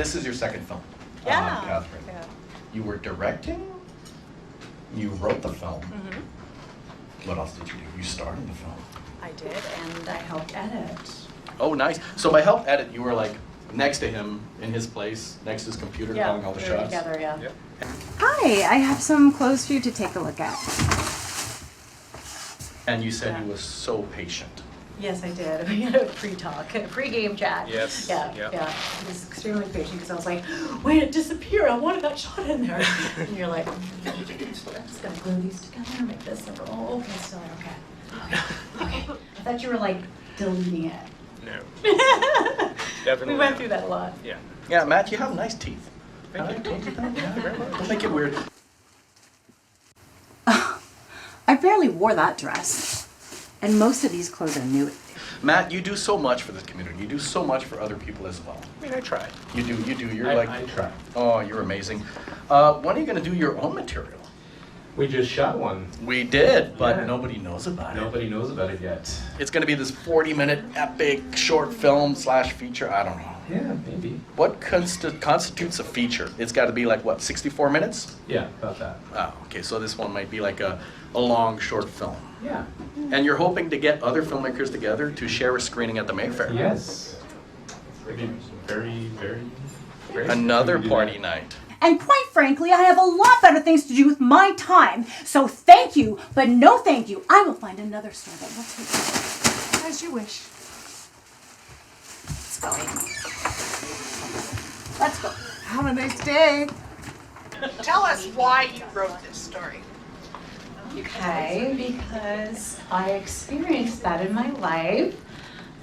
This is your second film, Yeah. Catherine. Yeah. You were directing, you wrote the film. What else did you do? You starred in the film. I did, and I helped edit. Oh, nice. So by help edit, you were like next to him in his place, next to his computer, calling all the we were shots. together, yeah. Yep. Hi, I have some clothes for you to take a look at. And you said Yeah. he was so patient. Yes, I did. We had a pre-talk, a pre-game chat. Yes, Yeah, yeah. yeah. He was extremely patient because I was like, wait, it disappeared. I wanted that shot in there. And you're like, I'm just gonna glue these together, make this. And oh, okay, still okay. Okay. I thought you were like deleting it. No. Definitely We went not. through that a lot. Yeah. Yeah, Matt, you have nice teeth. Thank you. Don't make it weird. I barely wore that dress. And most of these clothes are new. Matt, you do so much for this community. You do so much for other people as well. I mean, I try. You do. You're I try. Oh, you're amazing. When are you going to do your own material? We just shot one. We did, but Yeah. nobody knows about it. Nobody knows about it yet. It's going to be this 40-minute epic short film / feature. I don't know. Yeah, maybe. What constitutes a feature? It's got to be like, what, 64 minutes? Yeah, about that. Oh, okay, so this one might be like a long short film. Yeah. And you're hoping to get other filmmakers together to share a screening at the Mayfair. Yes. It'd be very, very great. Another if we could do party that. night. And quite frankly, I have a lot better things to do with my time. So thank you, but no thank you. I will find another store that will take you. As you wish. Let's go. Let's go. Have a nice day. Tell us why you wrote this story. Okay, because I experienced that in my life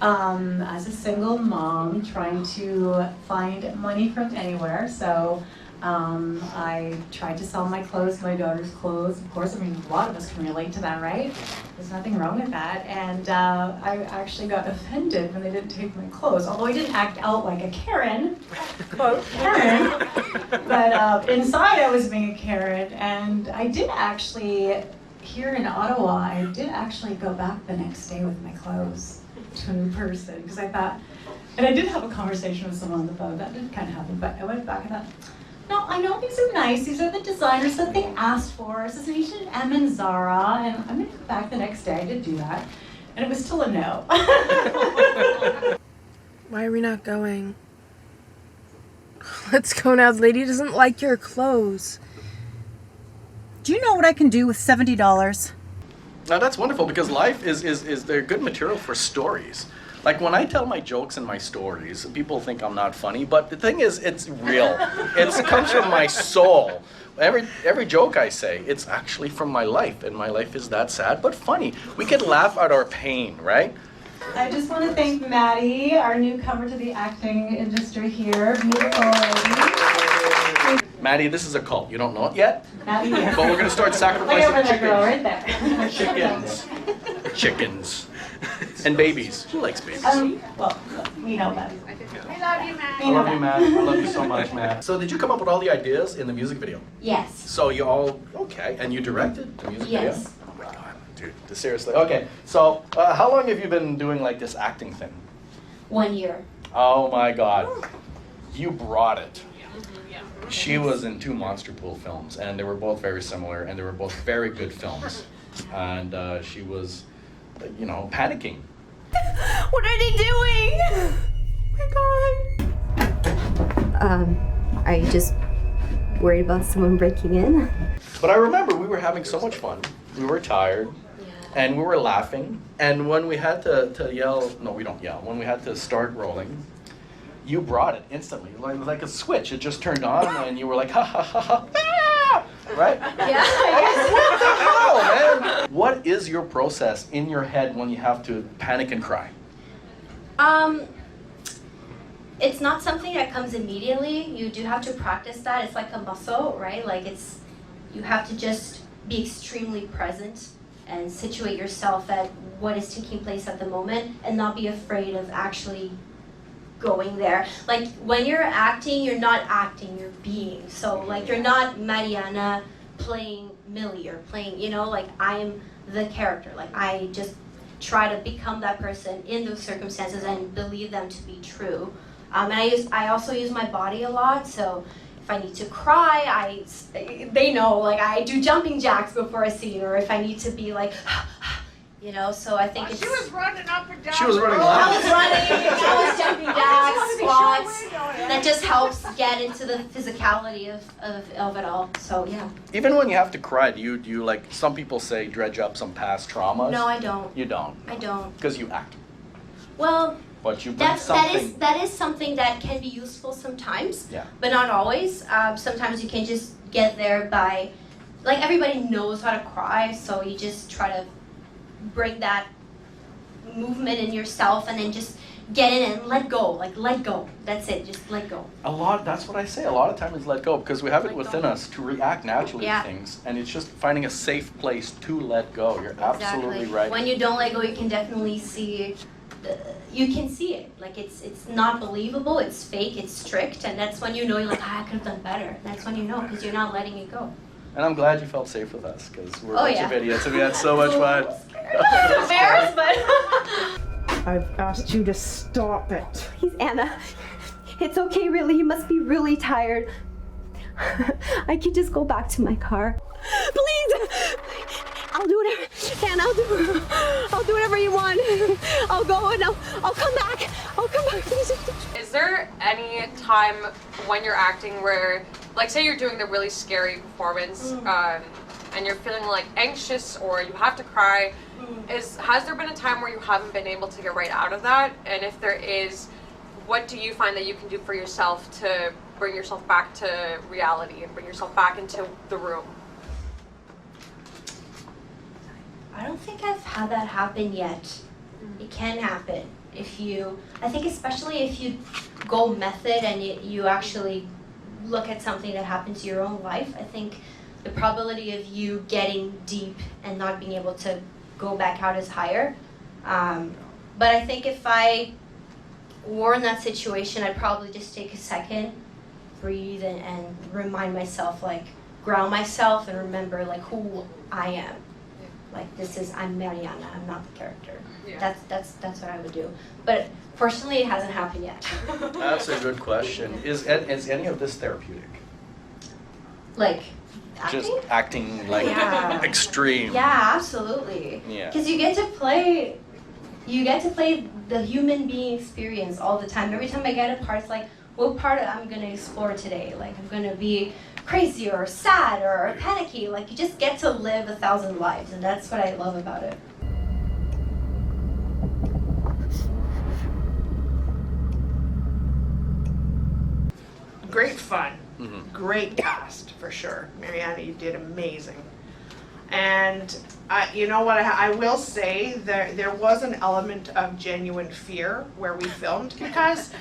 as a single mom trying to find money from anywhere. So I tried to sell my clothes, my daughter's clothes. Of course, I mean, a lot of us can relate to that, right? There's nothing wrong with that. And I actually got offended when they didn't take my clothes, although I didn't act out like a Karen, quote, Karen. But inside I was being a Karen. And I did actually, here in Ottawa, I did actually go back the next day with my clothes to a new person because I thought, and I did have a conversation with someone on the phone, that did kind of happen, but I went back and thought, no, I know these are nice, these are the designers that they asked for, this is H&M and Zara, and I'm gonna go back the next day. I did do that, and it was still a no. Why are we not going? Let's go now. The lady doesn't like your clothes. Do you know what I can do with $70? Now that's wonderful because life is they're good material for stories. Like when I tell my jokes and my stories, people think I'm not funny, but the thing is, it's real. It comes from my soul. Every joke I say, it's actually from my life, and my life is that sad but funny. We can laugh at our pain, right? I just want to thank Maddie, our newcomer to the acting industry here, beautiful lady. Maddie, this is a cult. You don't know it yet, Maddie, but we're gonna start look sacrificing over there, girl, chickens. right there. Chickens. And babies. Who likes babies? Well, we know that. We love you, Matt. I love you, Matt. I love you so much, Matt. So did you come up with all the ideas in the music video? Yes. So you all, okay, and you directed the music video? Yes. Oh my God, dude, seriously. Okay, so how long have you been doing like this acting thing? 1 year. Oh my God, you brought it. She was in 2 Monster Pool films, and they were both very similar, and they were both very good films. And she was, you know, panicking. What are they doing? Oh my God. Are you just worried about someone breaking in? But I remember we were having so much fun. We were tired, and we were laughing. And when we had to yell, no, we don't yell. When we had to start rolling, you brought it instantly, like a switch. It just turned on, and you were like, ha ha ha ha, ah! Right? Yeah. What the hell, man? What is your process in your head when you have to panic and cry? It's not something that comes immediately. You do have to practice that. It's like a muscle, right? Like you have to just be extremely present and situate yourself at what is taking place at the moment and not be afraid of actually going there. Like when you're acting, you're not acting, you're being. So like you're not Mariana playing Millie or playing, you know, like I am the character. Like I just try to become that person in those circumstances and believe them to be true. And I also use my body a lot, so if I need to cry, they know, like I do jumping jacks before a scene, or if I need to be like, you know, so I think it's... She was running up and down. She was running I loud. was running, I was jumping jacks, squats. That just helps get into the physicality of it all, so yeah. Even when you have to cry, do you like, some people say dredge up some past traumas? No, I don't. You don't? I don't. Because you act. Well, But you bring that something. is something that can be useful sometimes, Yeah. but not always. Sometimes you can just get there by, like everybody knows how to cry, so you just try to bring that movement in yourself and then just get in and let go, like let go. That's it, just let go. That's what I say. A lot of times is let go, because we have it within us to react naturally Yeah. to things, and it's just finding a safe place to let go. You're absolutely right. When you don't let go, you can definitely see, you can see it. Like it's not believable, it's fake, it's strict, and that's when you know you're like, I could have done better. That's when you know, because you're not letting it go. And I'm glad you felt safe with us, because we're a Oh, bunch yeah. of idiots and we had so much fun. Embarrassed, but I've asked you to stop it. Please, Anna. It's okay, really. You must be really tired. I could just go back to my car. Please! I'll do whatever. Anna, I'll do whatever you want. I'll go and I'll come back. I'll come back. Is there any time when you're acting where, like say you're doing the really scary performance, and you're feeling like anxious or you have to cry, has there been a time where you haven't been able to get right out of that? And if there is, what do you find that you can do for yourself to bring yourself back to reality and bring yourself back into the room? I don't think I've had that happen yet. It can happen if you, I think especially if you go method and you actually look at something that happened to your own life. I think the probability of you getting deep and not being able to go back out is higher. But I think if I were in that situation, I'd probably just take a second, breathe, and remind myself, like, ground myself and remember, like, who I am. Like, I'm Mariana, I'm not the character. Yeah. That's what I would do. But fortunately, it hasn't happened yet. That's a good question. Is any of this therapeutic? Like, acting? Just acting like Yeah. extreme. Yeah, absolutely. Yeah. Because you get to play the human being experience all the time. Every time I get a part, it's like, what part I'm gonna explore today? Like, I'm gonna be crazy or sad or panicky. Like, you just get to live 1,000 lives, and that's what I love about it. Great fun. Mhm. Great cast, for sure. Mariana, you did amazing. And you know what, I will say, there was an element of genuine fear where we filmed, because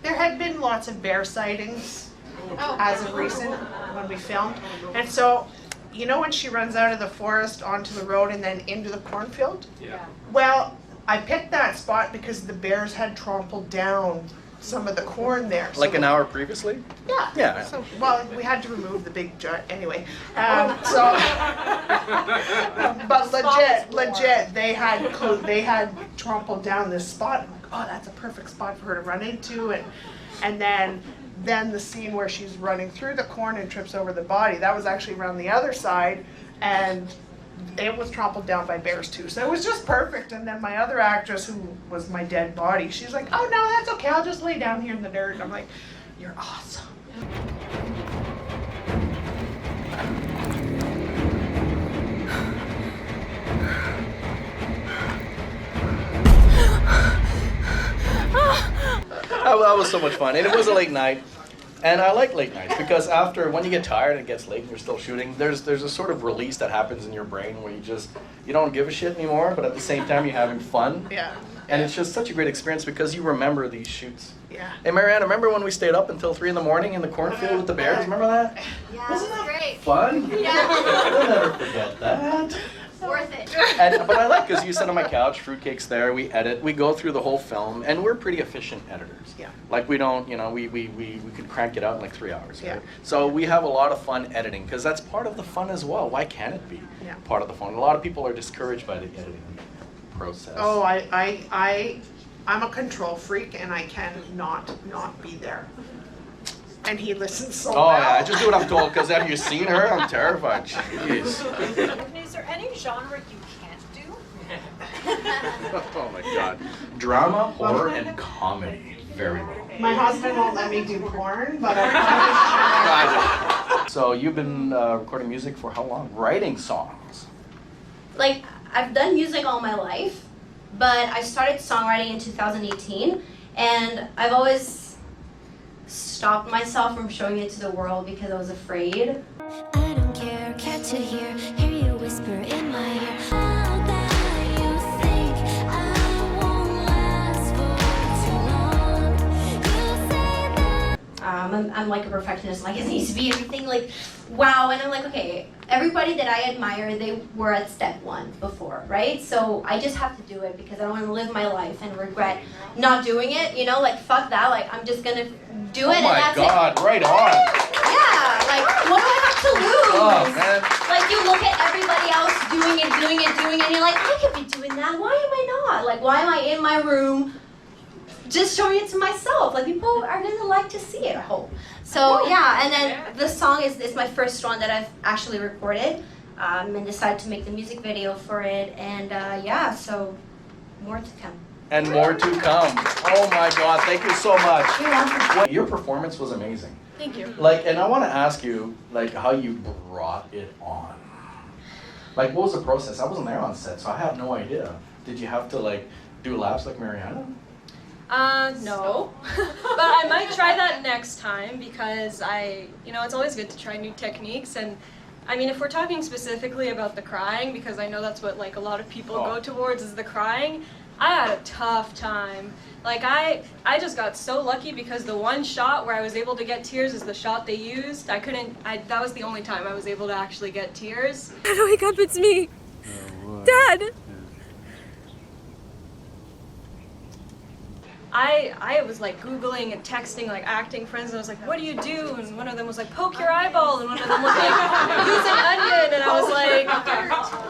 there had been lots of bear sightings as of recent when we filmed. And so, you know when she runs out of the forest onto the road and then into the cornfield? Yeah. Well, I picked that spot because the bears had trampled down some of the corn there. Like So- an hour previously? Yeah. Yeah. So, well, we had to remove the big giant, anyway. But legit, they had trampled down this spot. I'm like, oh, that's a perfect spot for her to run into, and then the scene where she's running through the corn and trips over the body, that was actually around the other side, and it was trampled down by bears too. So it was just perfect. And then my other actress, who was my dead body, she's like, oh no, that's okay, I'll just lay down here in the dirt. And I'm like, you're awesome. That was so much fun, and it was a late night. And I like late nights because when you get tired and it gets late and you're still shooting, there's a sort of release that happens in your brain where you don't give a shit anymore, but at the same time you're having fun. Yeah. And it's just such a great experience because you remember these shoots. Yeah. Hey Mariana, remember when we stayed up until 3 a.m. in the cornfield with the bears? Remember that? Yeah, Wasn't that great. fun? Yeah. I'll never forget that. Worth it. But I like, because you sit on my couch, fruitcake's there, we edit, we go through the whole film, and we're pretty efficient editors. Yeah. Like we don't, we could crank it out in like 3 hours. Yeah. Right? So we have a lot of fun editing, because that's part of the fun as well. Why can't it be part of the fun? A lot of people are discouraged by the editing process. Oh, I I'm a control freak and I can not be there. And he listens so Oh well. yeah, I just do what I'm told, because have you seen her? I'm terrified. Jeez. Is there any genre you can't do? Oh my god. Drama, horror, and comedy. Very well. My husband won't let me do porn, but I So you've been recording music for how long? Writing songs. Like, I've done music all my life, but I started songwriting in 2018, and I've always stopped myself from showing it to the world because I was afraid. I don't care to hear you whisper in my ear. How that you think I won't last for too long. You say that. I'm like a perfectionist, like it needs to be everything like wow, and I'm like, okay, everybody that I admire, they were at step 1 before, right? So I just have to do it because I don't want to live my life and regret not doing it, you know, like fuck that, like I'm just gonna do it and that's it. Oh my god, right on. Yeah, like what do I have to lose? Oh man. Like you look at everybody else doing it, and you're like, I could be doing that, why am I not? Like why am I in my room just showing it to myself? Like people are gonna like to see it, I hope. So yeah, and then the song is my first one that I've actually recorded, and decided to make the music video for it, and yeah, so more to come. And more to come. Oh my god, thank you so much. Your performance was amazing. Thank you. Like, and I want to ask you, like, how you brought it on. Like, what was the process? I wasn't there on set, so I have no idea. Did you have to, like, do laps like Mariana? No. But I might try that next time because it's always good to try new techniques. And I mean, if we're talking specifically about the crying, because I know that's what like a lot of people go towards is the crying, I had a tough time. Like I just got so lucky because the one shot where I was able to get tears is the shot they used. That was the only time I was able to actually get tears. Dad, wake up, it's me. Dad! I was like Googling and texting like acting friends, and I was like, what do you do? And one of them was like, poke your eyeball, and one of them was like, use an onion, and I was like,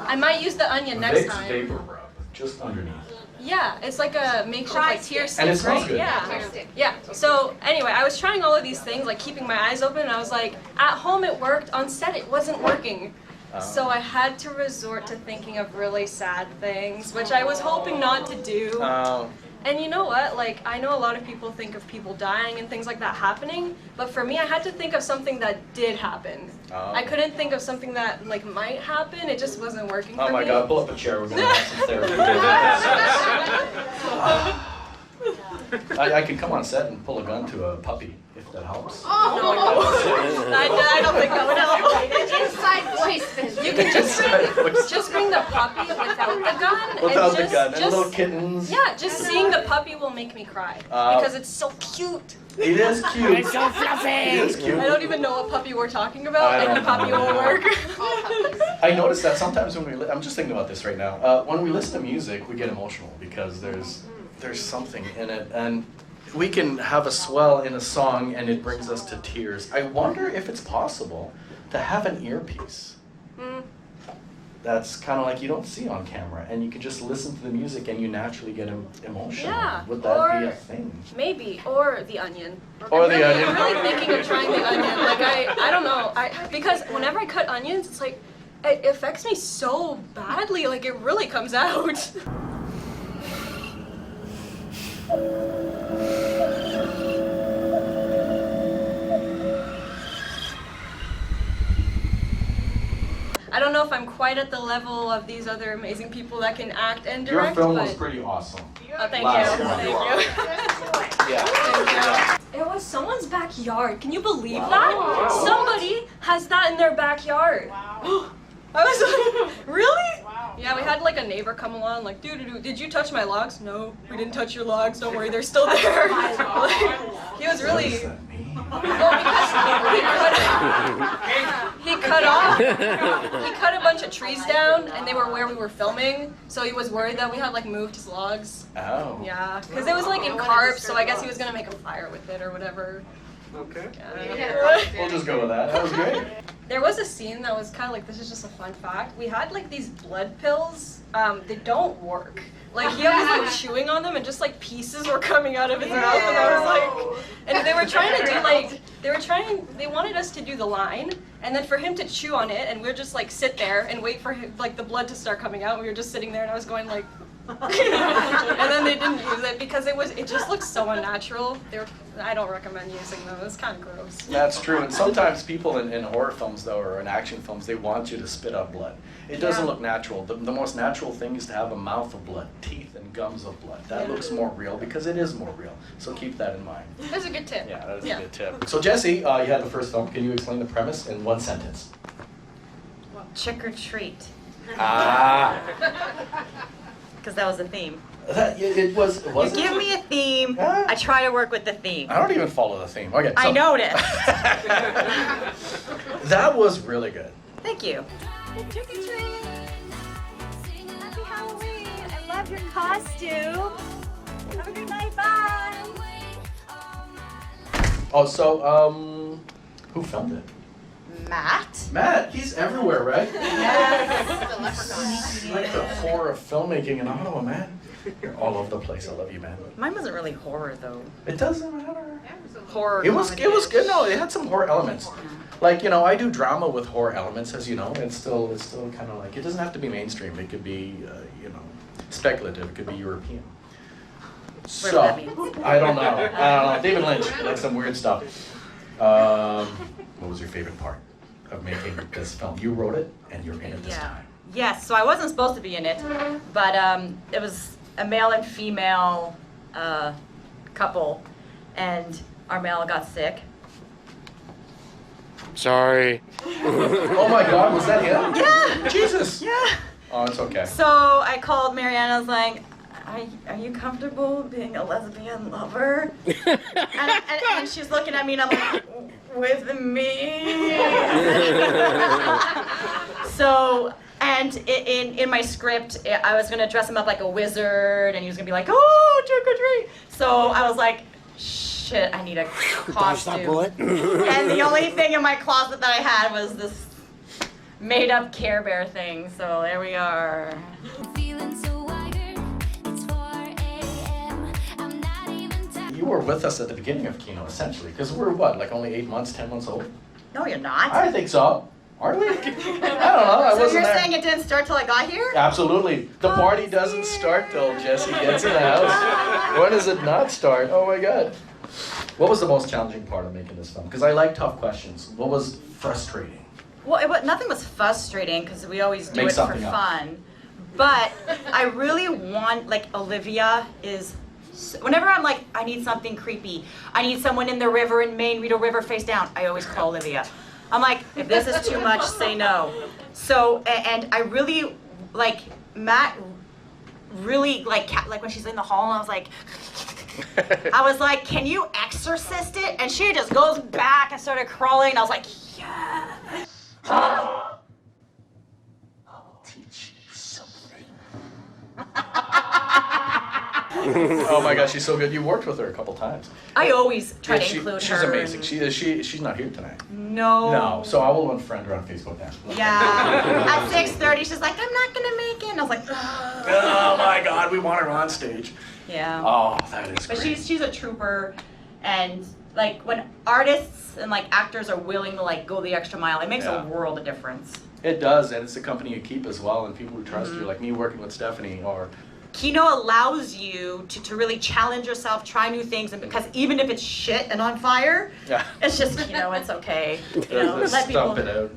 I might use the onion next Vicks time. vapor rub, just underneath. Yeah, it's like a makeshift like tear stick, And it smells right? good. Yeah. So anyway, I was trying all of these things, like keeping my eyes open, and I was like, at home it worked, on set it wasn't working. So I had to resort to thinking of really sad things, which I was hoping not to do. And you know what, like, I know a lot of people think of people dying and things like that happening, but for me, I had to think of something that did happen. I couldn't think of something that, like, might happen, it just wasn't working for me. Oh my god, pull up a chair, we're gonna have some therapy. I can come on set and pull a gun to a puppy, if that helps. No. I don't think that would help. Inside voice. You can just bring the puppy without the gun. Without and the gun, and little kittens. Yeah, just seeing the puppy will make me cry because it's so cute. It is cute. It's so fluffy. It is cute. I don't even know what puppy we're talking about, and the puppy will work. I noticed that sometimes when I'm just thinking about this right now, when we listen to music, we get emotional because there's something in it, and we can have a swell in a song and it brings us to tears. I wonder if it's possible to have an earpiece that's kind of like you don't see on camera, and you can just listen to the music and you naturally get emotional. Yeah, Would that be a thing? Maybe, or the onion. Or the onion. I'm really thinking of trying the onion. Like I don't know. Because whenever I cut onions, it's like it affects me so badly. Like it really comes out. I don't know if I'm quite at the level of these other amazing people that can act and direct. Your film but... was pretty awesome. Oh, thank Last you. year. Thank you. Yeah. Thank you. It was someone's backyard. Can you believe that? Somebody has that in their backyard. Wow. I was like, really? Wow. Yeah, we had like a neighbor come along, like, did you touch my logs? No, we didn't touch your logs. Don't worry, they're still there. Like, he was really. Well, because he cut a bunch of trees down, and they were where we were filming, so he was worried that we had like moved his logs. Oh. Yeah, because it was like in carp, so I guess he was gonna make a fire with it or whatever. Okay. Yeah. We'll just go with that. That was great. There was a scene that was kind of like, this is just a fun fact. We had like these blood pills. They don't work. Like he was like chewing on them and just like pieces were coming out of his mouth, and I was like, and they were trying to do like, they wanted us to do the line, and then for him to chew on it, and we'd just like sit there and wait for him, like the blood to start coming out. And we were just sitting there, and I was going like, and then they didn't use it because it just looks so unnatural. I don't recommend using them. It's kind of gross. That's true, and sometimes people in horror films though, or in action films, they want you to spit out blood. It doesn't look natural. The most natural thing is to have a mouth of blood, teeth and gums of blood. That looks more real because it is more real. So keep that in mind. That's a good tip. Yeah, that is a good tip. So Jesse, you had the first film. Can you explain the premise in one sentence? Trick or treat. Ah. Because that was the theme. It was. You give me a theme, I try to work with the theme. I don't even follow the theme. Okay. So, I noticed. that was really good. Thank you. Trick or treat. Happy Halloween. I love your costume. Have a good night. Bye. Oh, so who filmed it? Matt. Matt, he's everywhere, right? Yes. Like the horror of filmmaking in Ottawa, man. You're all over the place. I love you, man. Mine wasn't really horror though. It doesn't matter. Horror. It was good. No, it had some horror elements. Like, you know, I do drama with horror elements, as you know. It's still kind of like, it doesn't have to be mainstream. It could be, you know, speculative. It could be European. So, I don't know. David Lynch, like some weird stuff. What was your favorite part of making this film? You wrote it, and you're in it this time. Yes, so I wasn't supposed to be in it, but it was a male and female couple, and our male got sick. Sorry. Oh my God, was that him? Yeah. Jesus. Yeah. Oh, it's okay. So I called Marianne. I was like, "Are you comfortable being a lesbian lover?" and she's looking at me, and I'm like, "With me?" So. And in my script, I was gonna dress him up like a wizard, and he was gonna be like, "Oh, trick or treat!" So I was like, "Shit, I need a costume." And the only thing in my closet that I had was this made-up Care Bear thing. So there we are. You were with us at the beginning of Kino, essentially, because we're what, like only 8 months, 10 months old? No, you're not. I think so. Aren't we? I don't know. So you're saying it didn't start till I got here? Absolutely. The party doesn't start till Jesse gets in the house. When does it not start? Oh my God. What was the most challenging part of making this film? Because I like tough questions. What was frustrating? Well, nothing was frustrating because we always do it for fun. But I really want, like, Olivia is. Whenever I'm like, I need something creepy, I need someone in the river in Maine, Rideau River face down, I always call Olivia. I'm like, if this is too much, say no. So, and I really, like, Matt really, like when she's in the hall, and I was like, can you exorcist it? And she just goes back and started crawling, and I was like, yes. I will teach you something. Oh my gosh, she's so good. You worked with her a couple times. I always try to include her. She's amazing. She's not here tonight. No. No, so I will unfriend her on Facebook now. Yeah. At 6:30, she's like, I'm not gonna make it. And I was like, oh my God, we want her on stage. Yeah. Oh, that is But great. she's a trooper, and like when artists and like actors are willing to like go the extra mile, it makes a world of difference. It does, and it's the company you keep as well, and people who trust you, like me working with Stephanie, or Kino allows you to really challenge yourself, try new things, and because even if it's shit and on fire, it's just, Kino, it's okay. You know, let people stomp it out.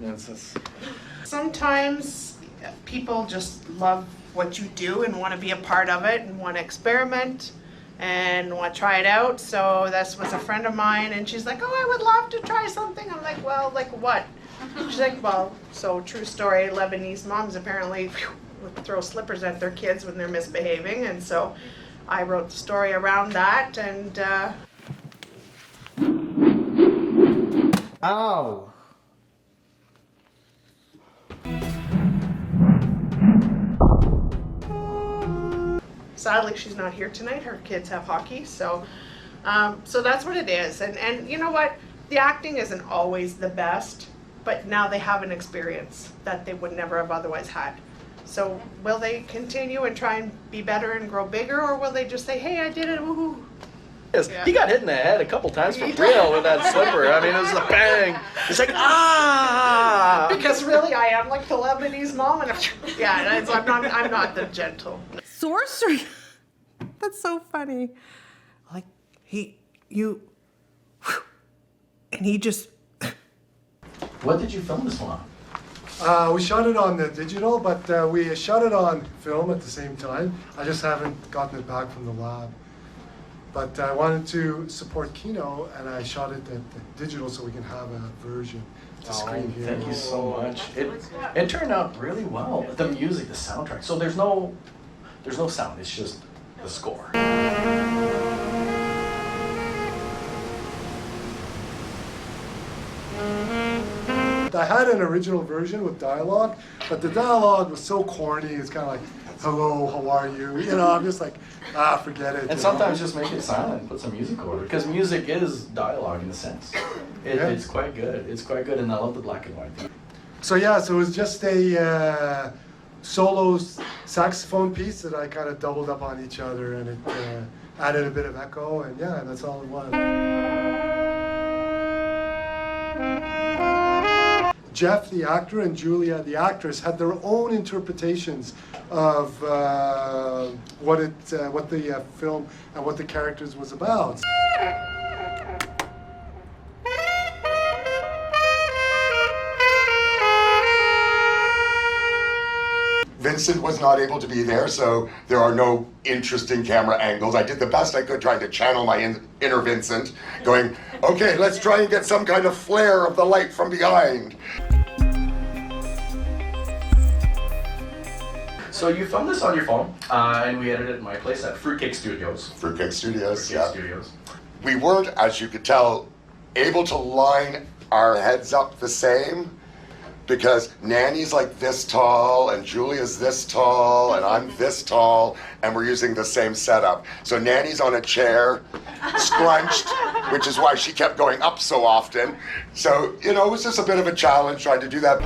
Sometimes people just love what you do and want to be a part of it and want to experiment and want to try it out. So this was a friend of mine, and she's like, oh, I would love to try something. I'm like, well, like what? She's like, well, so true story, Lebanese moms apparently would throw slippers at their kids when they're misbehaving, and so I wrote the story around that, and Ow! sadly she's not here tonight. Her kids have hockey, so so that's what it is. And you know what? The acting isn't always the best, but now they have an experience that they would never have otherwise had. So will they continue and try and be better and grow bigger, or will they just say, hey, I did it, woohoo? Yeah. He got hit in the head a couple times for real with that slipper. I mean, it was a bang. He's like, ah! Because really, I am like the Lebanese mom, and I'm not the gentle. Sorcery. That's so funny. Like and he just. What did you film this one on? We shot it on the digital, but we shot it on film at the same time. I just haven't gotten it back from the lab. But I wanted to support Kino, and I shot it at the digital so we can have a version to screen here. Thank you so much. It turned out really well. The music, the soundtrack. So there's no sound. It's just the score. I had an original version with dialogue, but the dialogue was so corny. It's kind of like, hello, how are you? You know, I'm just like, forget it. And sometimes just make it silent and put some music over it. Because music is dialogue in a sense. It's quite good. It's quite good, and I love the black and white. So yeah, so it was just a solo saxophone piece that I kind of doubled up on each other, and it added a bit of echo, and yeah, that's all it was. Jeff, the actor, and Julia, the actress, had their own interpretations of what the film and what the characters was about. Vincent was not able to be there, so there are no interesting camera angles. I did the best I could trying to channel my inner Vincent, going, okay, let's try and get some kind of flare of the light from behind. So you filmed this on your phone, and we edited it at my place at Fruitcake Studios. Fruitcake Studios, Fruitcake Studios. We weren't, as you could tell, able to line our heads up the same, because Nanny's like this tall, and Julia's this tall, and I'm this tall, and we're using the same setup. So Nanny's on a chair, scrunched, which is why she kept going up so often. So, you know, it was just a bit of a challenge trying to do that.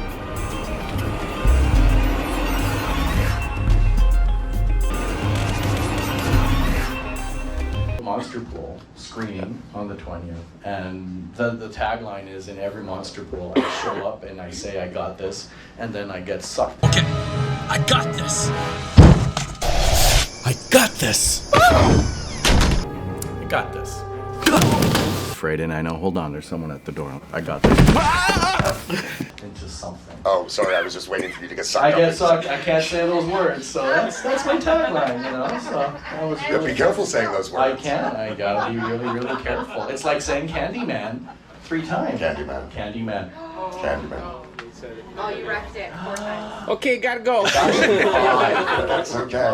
Monster Pool screening on the 20th, and the tagline is, in every Monster Pool I show up and I say I got this, and then I get sucked. Okay, I got this. I got this. I got this. Afraid, and I know. Hold on, there's someone at the door. I got this. Into something. Oh, sorry, I was just waiting for you to get sucked I up. get sucked. I can't say those words, so that's my tagline, you know. So that was really. Be careful saying those words. I can. I gotta be really, really careful. It's like saying Candyman 3 times. Candyman. Candyman. Candyman. Oh, you wrecked it 4 times. Okay, gotta go. That's okay.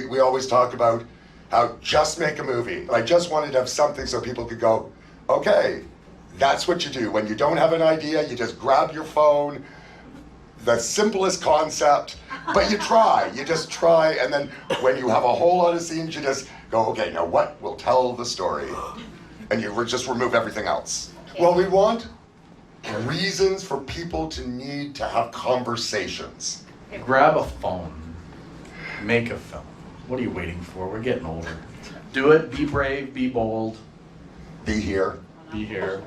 We always talk about how just make a movie. I just wanted to have something so people could go, okay, that's what you do. When you don't have an idea, you just grab your phone, the simplest concept, but you try. You just try, and then when you have a whole lot of scenes, you just go, okay, now what will tell the story? And you just remove everything else. Well, we want reasons for people to need to have conversations. Grab a phone. Make a film. What are you waiting for? We're getting older. Do it. Be brave. Be bold. Be here. Be here.